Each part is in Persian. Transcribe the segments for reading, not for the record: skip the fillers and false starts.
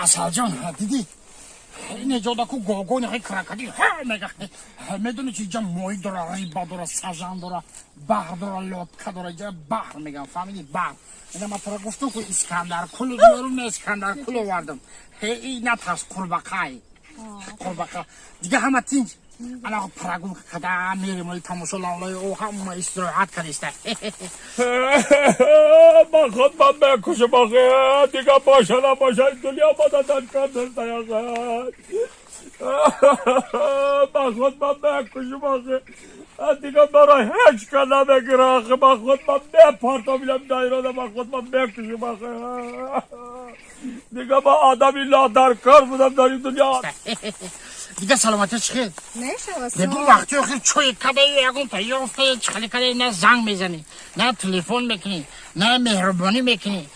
اصالجان دیدی این جادا کو گوگونی های کراکدی میگه میدونی چی جا موی داره ریبا داره ساجان داره بحر داره لطکه داره جا بحر میگم فهمیدی بحر اینا من ترا گفتم که اسکندر کلو دیارم نه اسکندر کلو واردم هی نترس قرباقای قرباقا دیگه همه تینج انا پراگون کدا میریم ولی تماشا لالای او هم استراحت کردیسته با خود من بکشه باقی دیگه باشه نباشه دنیا مددن کرده سیاقت با خود من بکشه باقی دیگه برای هیچ که نبگیره آخه با خود من بپارتا بیلم دایرانه با خود من بکشه باقی دیگه با آدمی لادر کار بودم در این دنیا دیگه سلامتی چخیر نشه ببین وقتی آخر چوی کده یکون پیافته چخلی کده نه زنگ میزنی نه تلفن میکنی نه مهربانی میکنی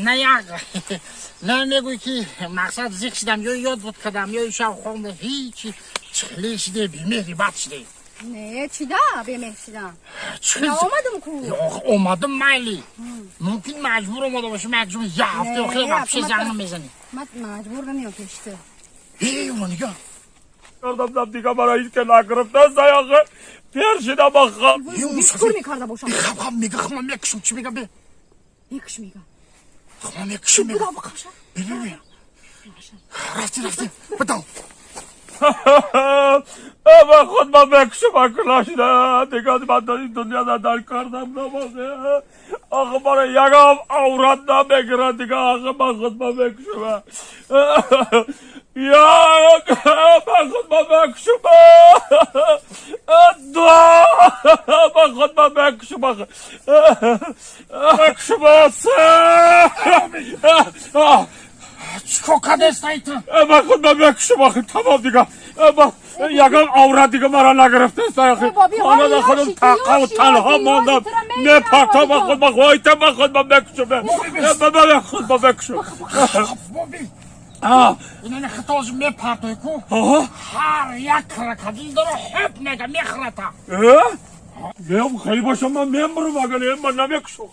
نه یک نه میگوی که مقصد زیخ شدم یا یاد بود کدم یا شب خونده هیچی چخلی شده بیمهری بد شده نه چی دا بیمهر شدم چخلی اومدم کو اومدم مایلی ممکن مجبور اومده باشه مجبور یه هفته آخر بپشه زنگ میزنی مجبور نمیم کشته اونو نگاه کردم دیگه برای هیچ که نگرفته سیاقه پیر شدم با خواب بیشکور میکرده باشم خب میگه خمام میکشم چی میگه به میکش میگه خمام میکشم میگه بدا بکشه ببین رفتی بدو با خود من بکشه با کلاش نه دیگه من در این دنیا ندار کردم نمازه آخه برای یکم عورت نبگیره دیگه آخه با خود من بکشه یا با خود من بکشه دعا با خود من بکشه بکشه چکو کده استایتو با خود من بکشه تمام دیگه یکم عورت دیگه مرا نگرفته سیاقی خانه در خودم تقا و تنها ماندم نه پاکتا با خود با خواهیتم با خود من بکشه با خود من بکشه اینا نخطاز میپرتوی کو هر یک کرکدیل داره حب نگه میخرطه میم خیلی باشم من میم برو مگه من نمیکشم